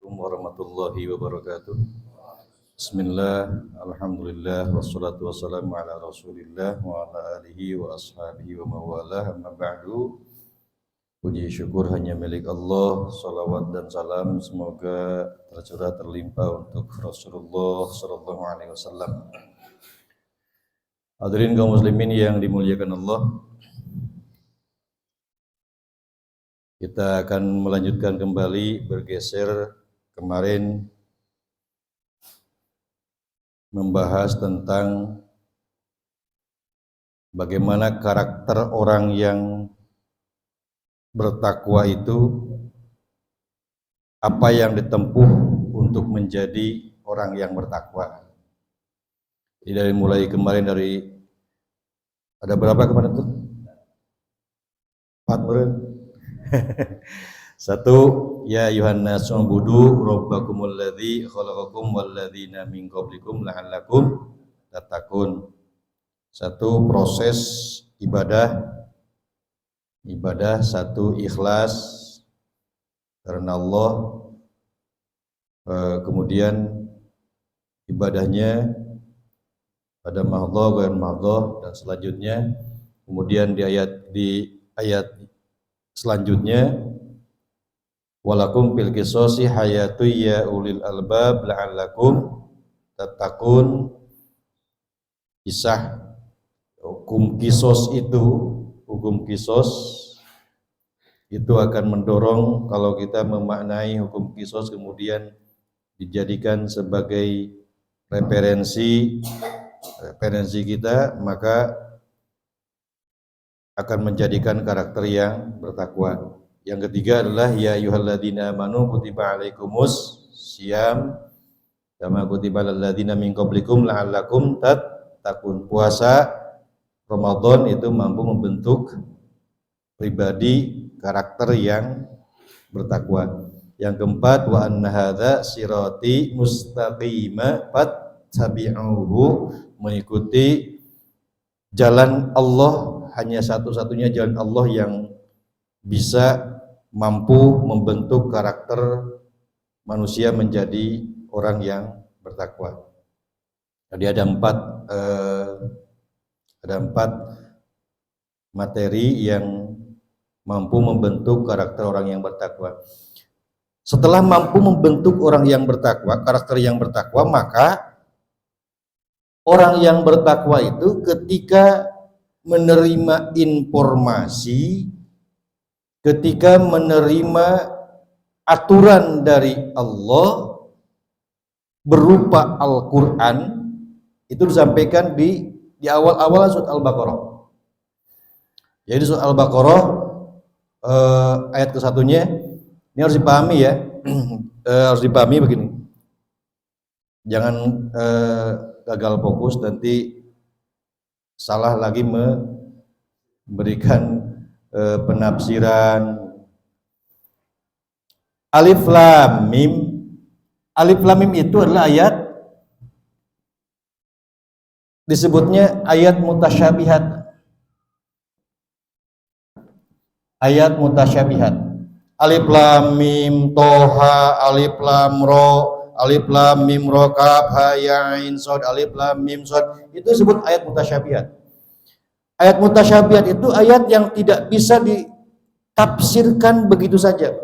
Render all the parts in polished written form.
Assalamualaikum warahmatullahi wabarakatuh. Bismillah, alhamdulillah, wassalatu wassalamu ala rasulillah wa ala alihi wa ashabihi wa mawalah, amma ba'du. Puji syukur hanya milik Allah, salawat dan salam semoga tercurah terlimpah untuk Rasulullah sallallahu alaihi wasallam. Hadirin kaum muslimin yang dimuliakan Allah, kita akan melanjutkan kembali bergeser kemarin membahas tentang bagaimana karakter orang yang bertakwa itu, apa yang ditempuh untuk menjadi orang yang bertakwa. Jadi dari mulai kemarin dari ada berapa kemarin tuh? 4 meren. Satu, ya ayuhan nasu ubudu rabbakumul ladzi khalaqakum wal ladzina min qablikum la'allakum tattaqun. Satu, proses ibadah. Satu, ikhlas karena Allah. Kemudian ibadahnya ada mahdhah, ghair mahdhah, dan selanjutnya. Kemudian di ayat selanjutnya, walakum fil qisasi hayatu ya ulil albab la'allakum tattaqun. Kisah hukum kisos itu akan mendorong kalau kita memaknai hukum kisos kemudian dijadikan sebagai referensi kita, maka akan menjadikan karakter yang bertakwa. Yang ketiga adalah ya ayyuhalladzina amanu kutiba alaikumus syiyam kama kutiba alal ladzina min qablikum la'allakum tattaqun. Puasa Ramadan itu mampu membentuk pribadi karakter yang bertakwa. Yang keempat, wa anna hadza sirati mustaqima fattabi'uhu, mengikuti jalan Allah, hanya satu-satunya jalan Allah yang bisa mampu membentuk karakter manusia menjadi orang yang bertakwa. Jadi ada empat materi yang mampu membentuk karakter orang yang bertakwa. Setelah mampu membentuk orang yang bertakwa, karakter yang bertakwa, maka orang yang bertakwa itu ketika menerima informasi, ketika menerima aturan dari Allah berupa Al-Quran, itu disampaikan di awal-awal surat Al-Baqarah. Jadi surat Al-Baqarah ayat ke-1-nya ini harus dipahami ya. Harus dipahami begini. Jangan gagal fokus nanti salah lagi memberikan penafsiran. Alif Lam Mim. Alif Lam Mim itu adalah ayat, disebutnya ayat mutasyabihat. Ayat mutasyabihat. Alif Lam Mim Toha, Alif Lam Ro, Alif Lam Mim Ro Kaf Ha Ya Ain Shad, Alif Lam Mim Shad, itu disebut ayat mutasyabihat. Ayat mutasyabihat itu ayat yang tidak bisa ditafsirkan begitu saja.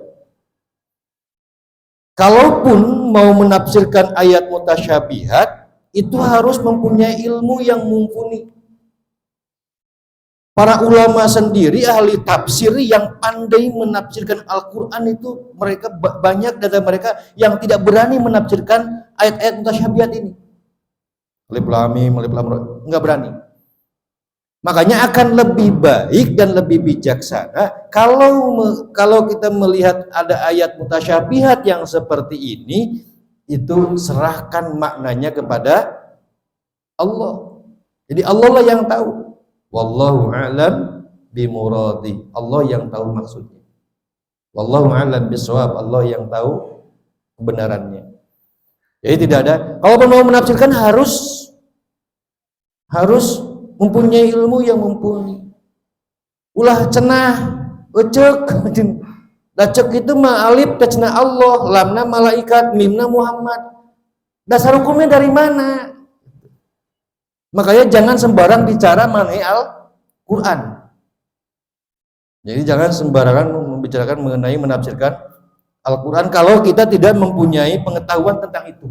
Kalaupun mau menafsirkan ayat mutasyabihat, itu harus mempunyai ilmu yang mumpuni. Para ulama sendiri, ahli tafsir yang pandai menafsirkan Al-Quran itu, mereka banyak dari mereka yang tidak berani menafsirkan ayat-ayat mutasyabihat ini. Alif Lam Mim, Alif Lam Ra, enggak berani. Makanya akan lebih baik dan lebih bijaksana kalau kita melihat ada ayat mutasyabihat yang seperti ini, itu serahkan maknanya kepada Allah. Jadi Allah lah yang tahu. Wallahu a'lam bimuradi. Allah yang tahu maksudnya. Wallahu a'lam bisawab. Allah yang tahu kebenarannya. Jadi tidak ada. Kalau mau menafsirkan harus mempunyai ilmu yang mumpuni. Ulah cenah, ecek, Dacek itu mah alif tecna Allah, lamna malaikat, mimna Muhammad. Dasar hukumnya dari mana? Makanya jangan sembarang bicara mengenai Al-Quran. Jadi jangan sembarangan membicarakan mengenai menafsirkan Al-Quran kalau kita tidak mempunyai pengetahuan tentang itu.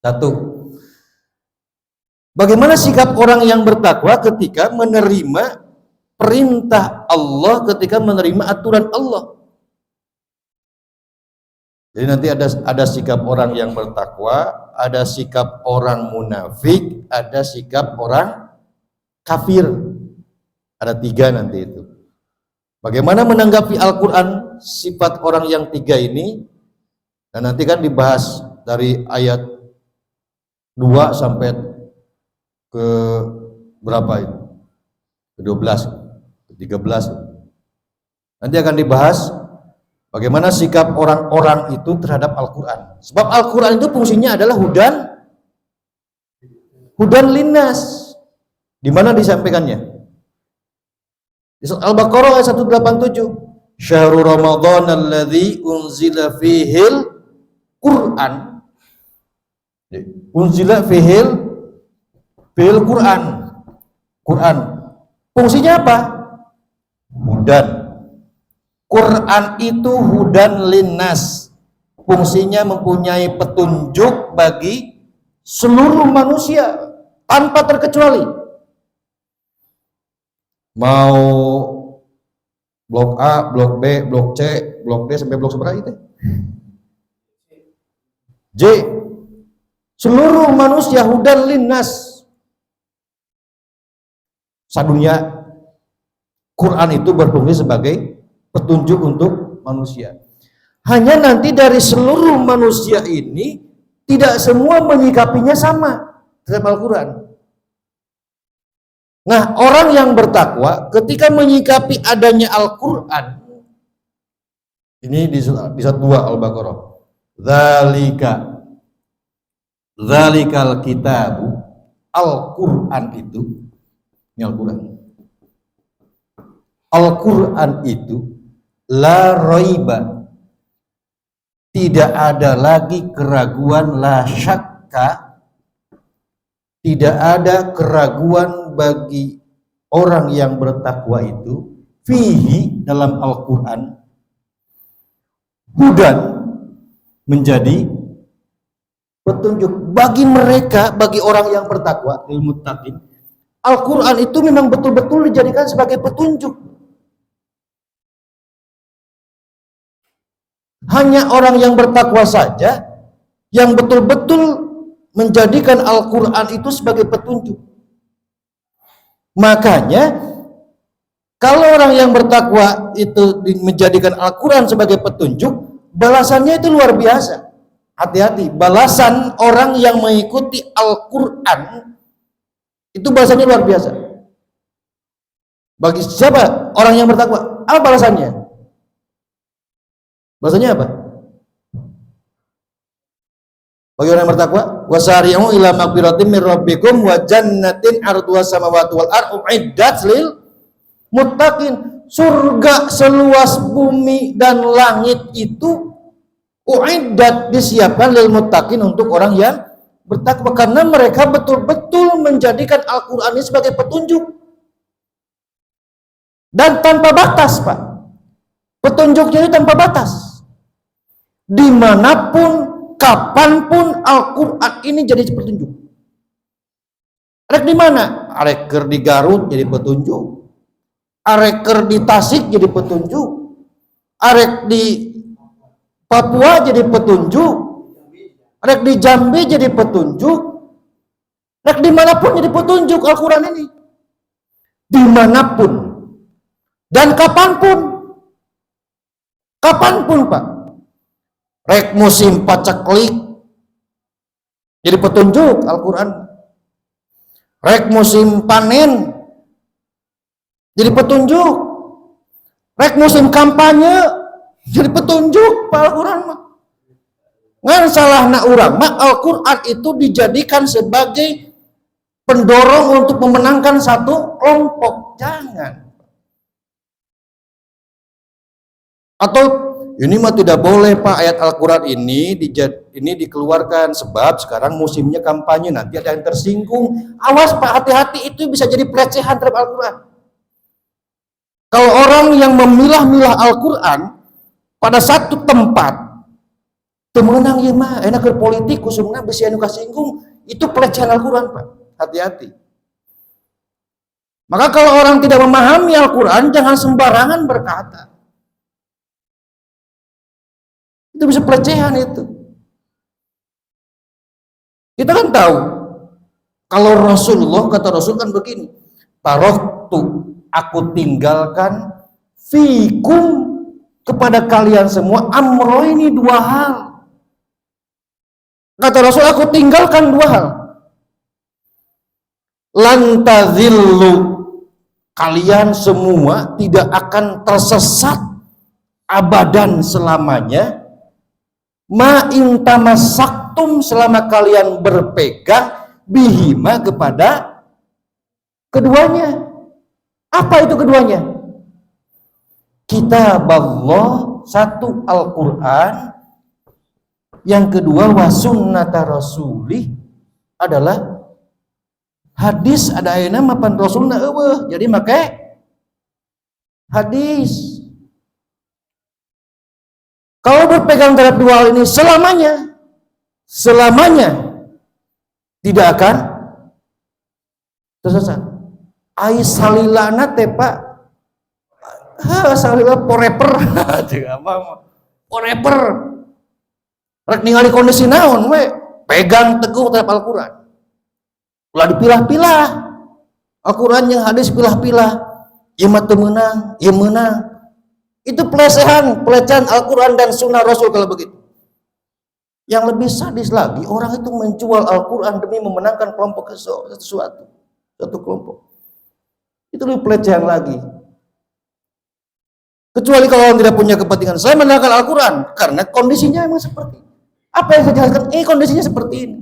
Satu, bagaimana sikap orang yang bertakwa ketika menerima perintah Allah, ketika menerima aturan Allah? Jadi nanti ada sikap orang yang bertakwa, ada sikap orang munafik, ada sikap orang kafir. Ada 3 nanti itu. Bagaimana menanggapi Al-Quran sifat orang yang 3 ini? Dan nanti kan dibahas dari ayat 2 sampai ke berapa itu? Ke 12, ke 13. Nanti akan dibahas bagaimana sikap orang-orang itu terhadap Al-Quran. Sebab Al-Quran itu fungsinya adalah hudan linnas. Di mana disampaikannya? Al-Baqarah ayat 187. Syahrul Ramadan alladzi unzila fihil Quran. Unzila fihil Quran. Quran. Fungsinya apa? Hudan. Quran itu hudan linnas. Fungsinya mempunyai petunjuk bagi seluruh manusia tanpa terkecuali. Mau blok A, blok B, blok C, blok D sampai blok seberapa itu? J. Seluruh manusia hudan linnas. Sadunya Quran itu berfungsi sebagai petunjuk untuk manusia. Hanya nanti dari seluruh manusia ini tidak semua menyikapinya sama terhadap Al-Quran. Nah, orang yang bertakwa ketika menyikapi adanya Al-Quran, ini di surat 2 Al-Baqarah, Dzalikal kitabu, Al-Quran itu, ini Al-Quran. Al-Quran itu la raiba, tidak ada lagi keraguan, la syakka, tidak ada keraguan bagi orang yang bertakwa itu, fihi, dalam Al-Quran, hudan, menjadi petunjuk bagi mereka, bagi orang yang bertakwa, lil muttaqin. Al-Quran itu memang betul-betul dijadikan sebagai petunjuk. Hanya orang yang bertakwa saja yang betul-betul menjadikan Al-Quran itu sebagai petunjuk. Makanya kalau orang yang bertakwa itu menjadikan Al-Quran sebagai petunjuk, balasannya itu luar biasa. Hati-hati, balasan orang yang mengikuti Al-Quran itu balasannya luar biasa. Bagi siapa orang yang bertakwa? Apa balasannya? Balasannya apa? Bagi orang yang bertakwa, wasari'u ila maghfiratin min rabbikum wa jannatin 'arduha samawati wal ardu uiddat lil muttaqin. Surga seluas bumi dan langit itu uiddat, disiapkan lil muttaqin, untuk orang yang bertakwa, karena mereka betul-betul menjadikan Al-Qur'an ini sebagai petunjuk dan tanpa batas, Pak. Petunjuknya itu tanpa batas. Dimanapun, kapanpun Al-Quran ini jadi petunjuk. Arek di mana? Areker di Garut jadi petunjuk. Areker di Tasik jadi petunjuk. Arek di Papua jadi petunjuk. Arek di Jambi jadi petunjuk. Arek dimanapun jadi petunjuk Al-Quran ini. Dimanapun dan kapanpun. Kapanpun, Pak. Rek musim paceklik jadi petunjuk Al-Quran. Rek musim panen jadi petunjuk. Rek musim kampanye jadi petunjuk Pak Al-Quran mah. Ngan salah na urang mah, Al-Quran itu dijadikan sebagai pendorong untuk memenangkan satu kelompok. Jangan. Atau ini mah tidak boleh Pak, ayat Al-Quran ini dikeluarkan sebab sekarang musimnya kampanye, nanti ada yang tersinggung. Awas Pak, hati-hati, itu bisa jadi pelecehan terhadap Al-Quran. Kalau orang yang memilah-milah Al-Quran pada satu tempat, temenang ya mah, enak ke politik, khususnya bisa anu kasinggung, itu pelecehan Al-Quran Pak, hati-hati. Maka kalau orang tidak memahami Al-Quran, jangan sembarangan berkata. Itu bisa pelecehan itu. Kita kan tahu, kalau Rasulullah, kata Rasul kan begini, Taroktu, aku tinggalkan fikum, kepada kalian semua, amro ini dua hal. Kata Rasul, aku tinggalkan dua hal. Lantazillu, kalian semua tidak akan tersesat abadan selamanya, ma intamasaktum, selama kalian berpegang bihima, kepada keduanya. Apa itu keduanya? Kitab Allah, satu Al-Quran, yang kedua wasunnata rasulih, adalah hadis. Ada ayatnya mapan rasulna eueuh, jadi make hadis. Kalau berpegang terhadap dua hal ini selamanya tidak akan tersesat. Ai salilana teh Pak, salila forever, forever. Rek ningali kondisi naon we, pegang teguh terhadap Al-Quran. Ulah dipilah-pilah Al-Quran yang hadis, pilah-pilah. Ieu mah teu meunang, ieu meunang. Itu pelecehan Al-Quran dan sunnah Rasul kalau begitu. Yang lebih sadis lagi, orang itu menjual Al-Quran demi memenangkan kelompok satu kelompok. Itu lebih pelecehan lagi. Kecuali kalau orang tidak punya kepentingan, saya menangkan Al-Quran karena kondisinya memang seperti ini. Apa yang saya jelaskan? Kondisinya seperti ini.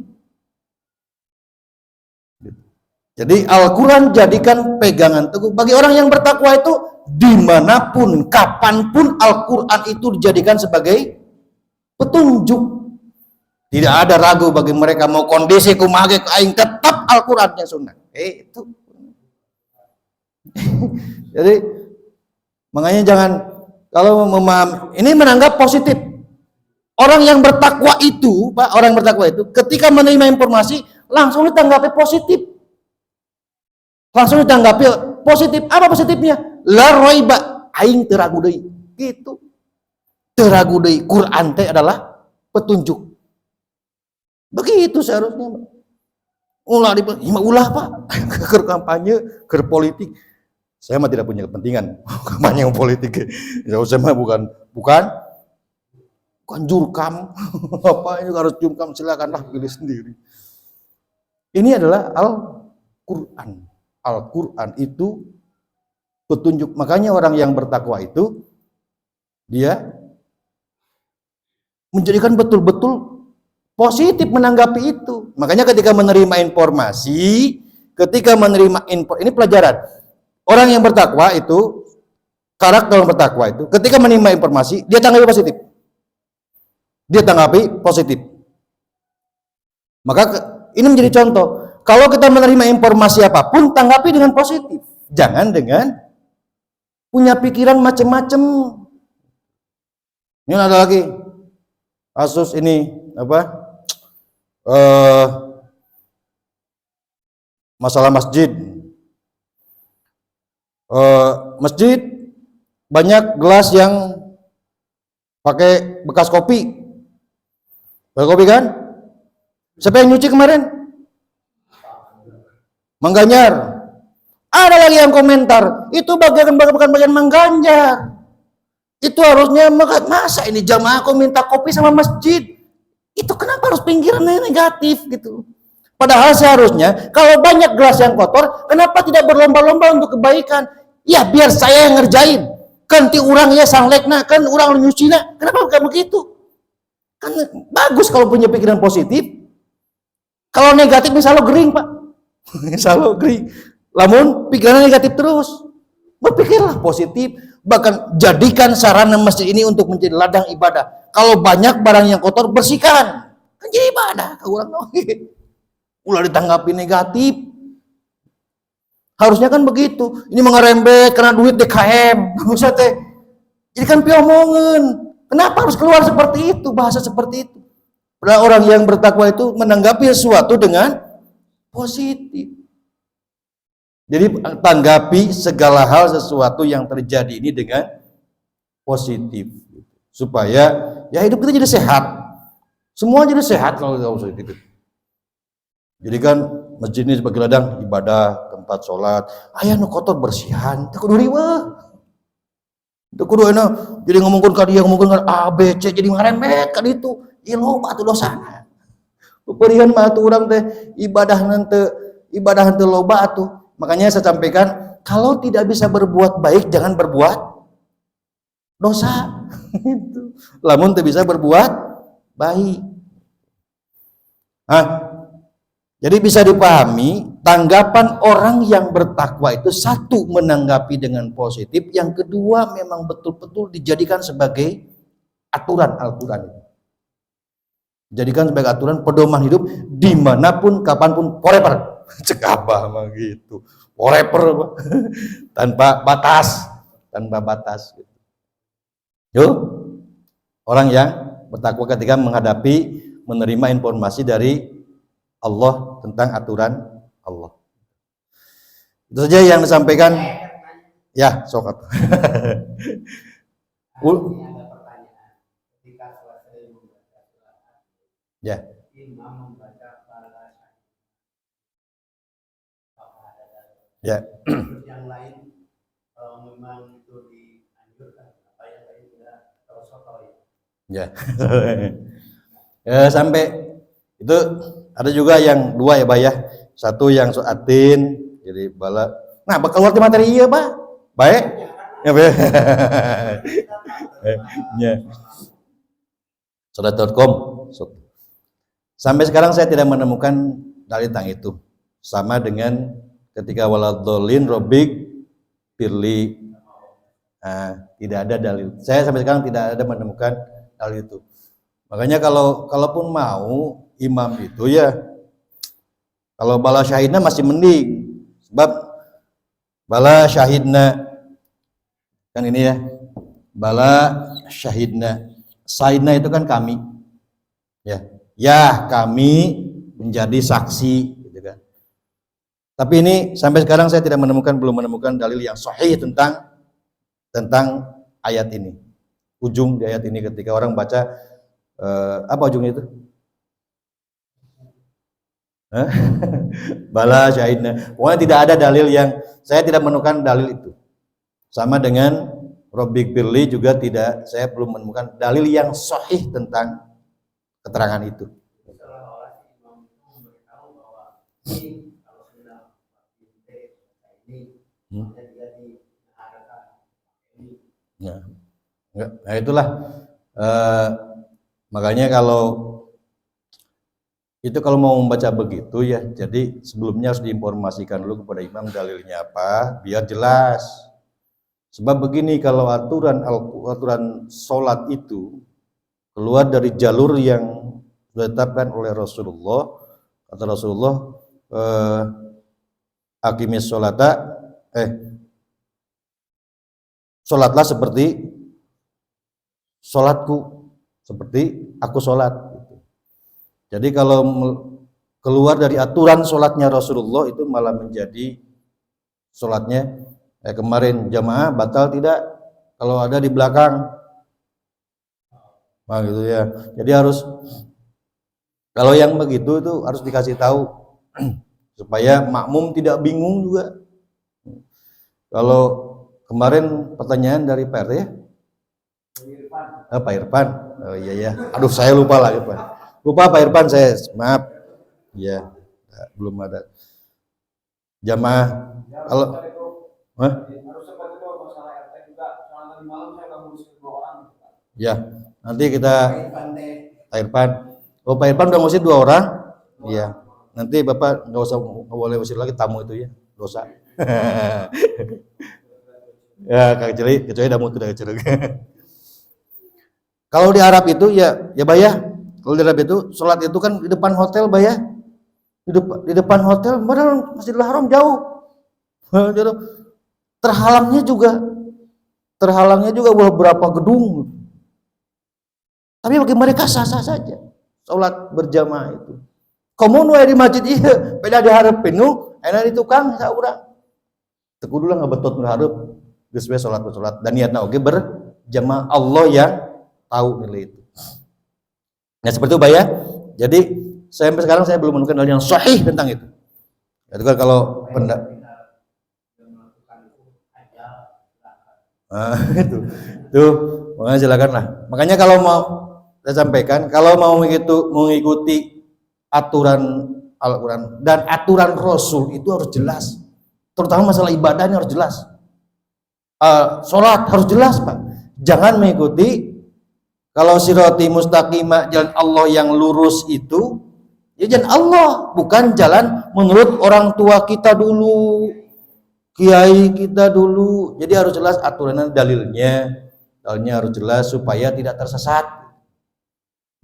Jadi Al-Quran jadikan pegangan teguh bagi orang yang bertakwa itu, dimanapun, kapanpun Al-Quran itu dijadikan sebagai petunjuk. Tidak ada ragu bagi mereka, mau kondisi kumaha aing tetap Al-Quran yang sunnah. Itu. Jadi makanya jangan, kalau memahami ini, menanggap positif. Orang yang bertakwa itu, Pak, orang yang bertakwa itu ketika menerima informasi langsung ditanggapi positif. Langsung ditanggapi positif. Apa positifnya? La raiba, aing teu ragu deui. Gitu. Teu ragu deui, Quran teh adalah petunjuk. Begitu seharusnya. Ulah Pak. Keur kampanye, keur politik. Saya mah tidak punya kepentingan kampanye politik. Saya mah bukan jurkam. Apa ini harus jurkam, silakanlah pilih sendiri. Ini adalah Al-Quran. Al-Quran itu petunjuk. Makanya orang yang bertakwa itu dia menjadikan betul-betul positif menanggapi itu. Makanya ketika menerima informasi, ini pelajaran. Orang yang bertakwa itu, karakter orang bertakwa itu, ketika menerima informasi, dia tanggapi positif. Maka ini menjadi contoh. Kalau kita menerima informasi apapun, tanggapi dengan positif. Jangan dengan punya pikiran macam-macam. Ini ada lagi kasus ini masalah masjid. Masjid banyak gelas yang pakai bekas kopi. Bekas kopi kan? Siapa yang nyuci kemarin? Mangganjar. Ada lagi yang komentar, itu bagian Mangganjar. Itu harusnya, masa ini jamaah kok minta kopi sama masjid? Itu kenapa harus pinggirannya negatif gitu? Padahal seharusnya kalau banyak gelas yang kotor, kenapa tidak berlomba-lomba untuk kebaikan? Ya biar saya yang ngerjain. Kan ti urangnya sanglekna, kan urang nyucina. Kenapa bukan begitu? Kan bagus kalau punya pikiran positif. Kalau negatif misalnya gering, Pak. Misalnya gering. Lamun pikirannya negatif terus. Berpikirlah positif. Bahkan jadikan sarana masjid ini untuk menjadi ladang ibadah. Kalau banyak barang yang kotor, bersihkan. Kan jadi ibadah. Ulah ditanggapi negatif. Harusnya kan begitu. Ini mengerembet karena duit DKM. Maksudnya teh. Jadi kan piomongan. Kenapa harus keluar seperti itu, bahasa seperti itu? Padahal orang yang bertakwa itu menanggapi sesuatu dengan positif. Jadi tanggapi segala hal sesuatu yang terjadi ini dengan positif, supaya ya hidup kita jadi sehat. Semua jadi sehat kalau positif. Jadi kan masjid ini sebagai ladang ibadah, tempat sholat. Ayah nu kotor bersihan, tak kudu riweuh. Tak kudu enak. Jadi ngomongkan ka dia, ngomongkan A B C, jadi ngaremet ka ditu. Ieu loba atuh dosana. Peperihan mah atuh urang teh ibadah henteu loba atuh. Makanya saya sampaikan, kalau tidak bisa berbuat baik, jangan berbuat dosa. Lamun tidak bisa berbuat baik. Jadi bisa dipahami, tanggapan orang yang bertakwa itu satu menanggapi dengan positif, yang kedua memang betul-betul dijadikan sebagai aturan Al-Quran. Jadikan sebagai aturan pedoman hidup dimanapun, kapanpun, forever. Cek abah mah gitu, forever tanpa batas, gitu. Yuk, orang yang bertakwa ketika menerima informasi dari Allah tentang aturan Allah. Itu saja yang disampaikan. Ya, sokat. Ya. Ya. Yang lain memang itu dianjurkan, apa yang lain tidak tersotoy. Ya. Sampai itu ada juga yang dua ya, Bah ya. Satu yang suatin, jadi bala. Nah, bakal keluar di materi iya, Bah. Baik. Ya, baik. Ya. Surat.com. Sampai sekarang saya tidak menemukan dalil tentang itu. Sama dengan ketika waladhdallin robik firli, tidak ada dalil. Saya sampai sekarang tidak ada menemukan dalil itu. Makanya kalaupun mau imam itu ya, kalau bala syahidna masih mending, sebab bala syahidna kan ini ya, bala syahidna, syahidna itu kan kami, ya kami menjadi saksi. Tapi ini sampai sekarang saya belum menemukan dalil yang sahih tentang ayat ini. Ujung di ayat ini ketika orang baca apa ujungnya itu? Bala syahidna. Pokoknya tidak ada dalil yang, saya tidak menemukan dalil itu. Sama dengan Rabbik Firli juga tidak, saya belum menemukan dalil yang sahih tentang keterangan itu. Nah itulah makanya kalau mau membaca begitu ya, jadi sebelumnya harus diinformasikan dulu kepada imam dalilnya apa biar jelas. Sebab begini, kalau aturan sholat itu keluar dari jalur yang sudah ditetapkan oleh Rasulullah, kata Rasulullah, aqimis sholata, sholatlah seperti sholatku, seperti aku sholat. Jadi kalau keluar dari aturan sholatnya Rasulullah itu malah menjadi sholatnya kemarin jamaah batal tidak kalau ada di belakang, nah gitu ya. Jadi harus, kalau yang begitu itu harus dikasih tahu supaya makmum tidak bingung juga. Kalau kemarin pertanyaan dari Pak RT ya, Pak Irfan, oh iya ya, aduh saya lupa lagi Pak, lupa Pak Irfan, saya maaf ya, belum ada jamaah. Kalau ya nanti kita Pak Irfan, oh Pak Irfan udah ngusir 2 orang, iya nanti Bapak nggak boleh usir lagi tamu itu ya, dosa. Ya, kecuali damu tidak kecuali. Kalau di Arab itu ya bayah. Kalau di Arab itu sholat itu kan di depan hotel bayah. Di depan hotel, padahal Masjidil Haram jauh. Terhalangnya juga beberapa gedung. Tapi bagi mereka sah-sah saja sholat berjamaah itu. Komun wae di masjid ieu, beda dihareup penuh, enak di tukang saurang. Teu kudu lah ngabetot hareup, geus we sholat dan niatna oge berjamaah, Allah yang tahu nilai itu. Nah seperti itu Pak ya. Jadi sampai sekarang saya belum menemukan dalil yang sahih tentang itu. Itu kan kalau itu makanya silakanlah. Makanya kalau mau saya sampaikan, kalau mau mengikuti aturan Al-Quran dan aturan Rasul itu harus jelas, terutama masalah ibadahnya harus jelas. Sholat harus jelas Pak, jangan mengikuti kalau sirati mustaqimah, jalan Allah yang lurus itu ya jalan Allah, bukan jalan menurut orang tua kita dulu, kiai kita dulu. Jadi harus jelas aturannya, dalilnya harus jelas supaya tidak tersesat.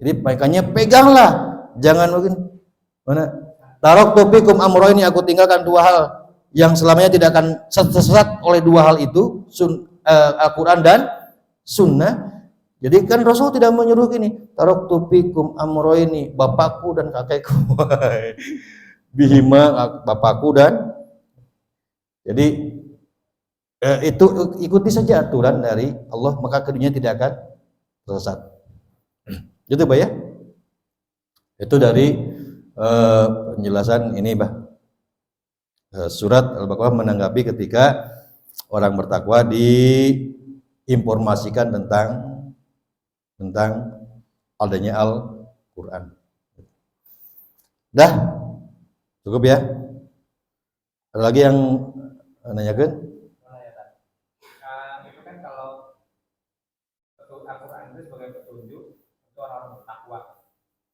Jadi makanya peganglah, jangan mungkin mana taraktu fikum amrayni, aku tinggalkan dua hal yang selamanya tidak akan tersesat oleh dua hal itu, Al-Quran dan Sunnah. Jadi kan Rasul tidak menyuruh gini, taraktu fikum amrayni, bapakku dan kakekku, bihima bapakku dan. Jadi itu ikuti saja aturan dari Allah, maka keduanya tidak akan tersesat. Itu Pak ya. Itu dari penjelasan ini Bah. Surat Al-Baqarah menanggapi ketika orang bertakwa diinformasikan tentang adanya Al-Quran. Dah, cukup ya. Ada lagi yang nanyakan? Itu kan kalau Al-Quran itu sebagai petunjuk untuk orang bertakwa.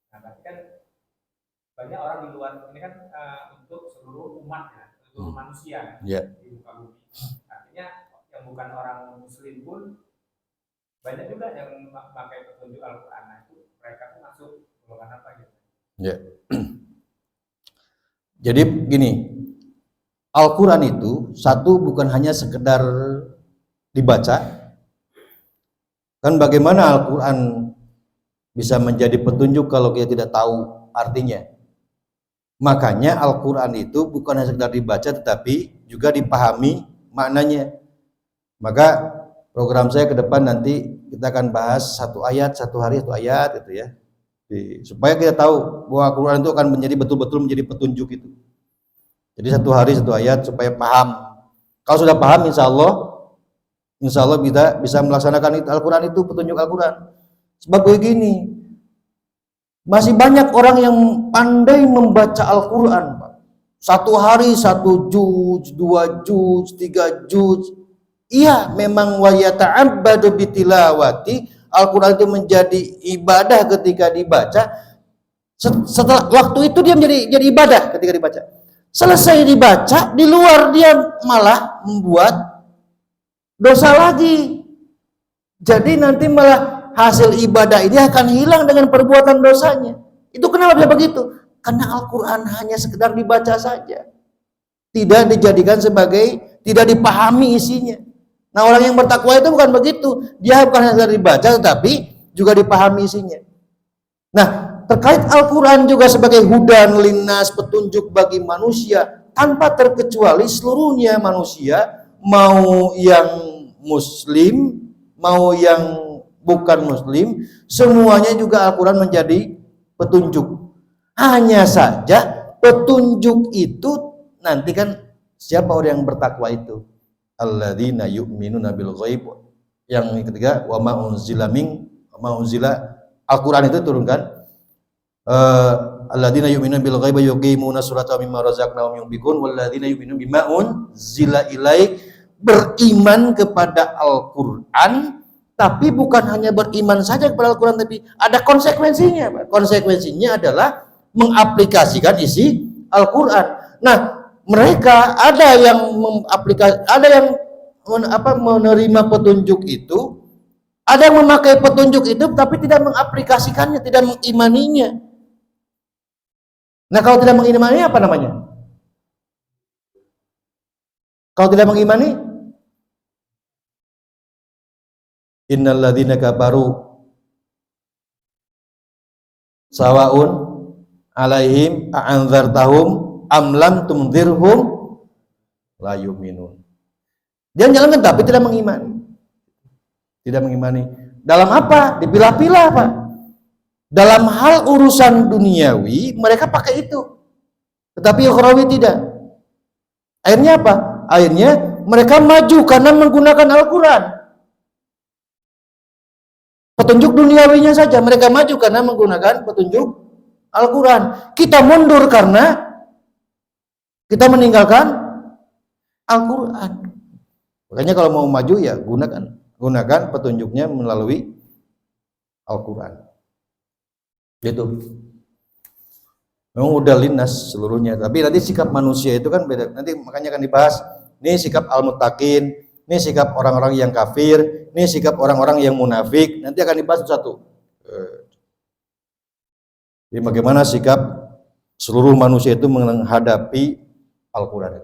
Nah, berarti kan banyak orang di luar ini kan untuk seluruh umat ya, seluruh manusia di muka bumi. Artinya yang bukan orang Muslim pun banyak juga yang memakai petunjuk Al-Quran. Nah, itu mereka tuh masuk golongan apa gitu? Ya. Jadi gini, Al-Quran itu satu bukan hanya sekedar dibaca. Kan bagaimana Al-Quran bisa menjadi petunjuk kalau kita tidak tahu artinya? Makanya Al-Quran itu bukan hanya sekedar dibaca tetapi juga dipahami maknanya. Maka program saya ke depan nanti kita akan bahas satu ayat, satu hari satu ayat gitu ya. Supaya kita tahu bahwa Al-Quran itu akan menjadi betul-betul menjadi petunjuk itu. Jadi satu hari satu ayat supaya paham. Kalau sudah paham insya Allah bisa melaksanakan Al-Quran itu petunjuk Al-Quran. Sebab begini, masih banyak orang yang pandai membaca Al-Quran, Pak. Satu hari 1 juz, 2 juz, 3 juz. Iya, memang wa yata'abbadu bitilawati, Al-Quran itu menjadi ibadah ketika dibaca. Setelah waktu itu dia menjadi ibadah ketika dibaca. Selesai dibaca, di luar dia malah membuat dosa lagi. Jadi nanti malah hasil ibadah ini akan hilang dengan perbuatan dosanya. Itu kenapa bisa begitu? Karena Al-Quran hanya sekedar dibaca saja, tidak dijadikan sebagai, tidak dipahami isinya. Nah orang yang bertakwa itu bukan begitu, dia bukan hanya sekedar dibaca tetapi juga dipahami isinya. Nah terkait Al-Quran juga sebagai hudan linnas, petunjuk bagi manusia, tanpa terkecuali seluruhnya manusia, mau yang muslim, mau yang bukan muslim, semuanya juga Al-Quran menjadi petunjuk. Hanya saja petunjuk itu nanti kan siapa orang yang bertakwa itu? Alladzina yu'minuna bil ghaib. Yang ketiga wa ma unzila Al-Quran itu turunkan alladzina yu'minuna bil ghaibi yuqimuna sholata mimma razaqnahum yunfiqun walladzina yu'minuna bima unzila ilaik, beriman kepada Al-Quran, tapi bukan hanya beriman saja kepada Al-Quran, tapi ada konsekuensinya. Konsekuensinya adalah mengaplikasikan isi Al-Quran. Nah, mereka ada yang menerima petunjuk itu, ada yang memakai petunjuk itu tapi tidak mengaplikasikannya, tidak mengimaninya. Nah, kalau tidak mengimani apa namanya? Kalau tidak mengimani, innal ladzina kafaru sawaun alaihim a'anzartahum am lam tunzirhum la yu'minun. Dia menjalankan tapi tidak mengimani. Tidak mengimani. Dalam apa? Dipilah-pilah apa? Dalam hal urusan duniawi mereka pakai itu. Tetapi ukhrawi tidak. Akhirnya apa? Akhirnya mereka maju karena menggunakan Al-Qur'an. Petunjuk duniawinya saja mereka maju karena menggunakan petunjuk Al-Quran. Kita mundur karena kita meninggalkan Al-Quran. Makanya kalau mau maju ya gunakan petunjuknya melalui Al-Quran. Gitu. Memang udah lintas seluruhnya. Tapi nanti sikap manusia itu kan beda. Nanti makanya akan dibahas. Ini sikap al-muttaqin, ini sikap orang-orang yang kafir, ini sikap orang-orang yang munafik. Nanti akan dibahas satu. Jadi bagaimana sikap seluruh manusia itu menghadapi Al-Quran.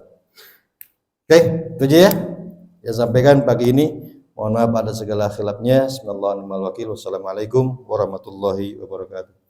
Oke, itu aja ya. Saya sampaikan pagi ini. Mohon maaf ada segala khilafnya. Bismillahirrahmanirrahim. Wassalamualaikum warahmatullahi wabarakatuh.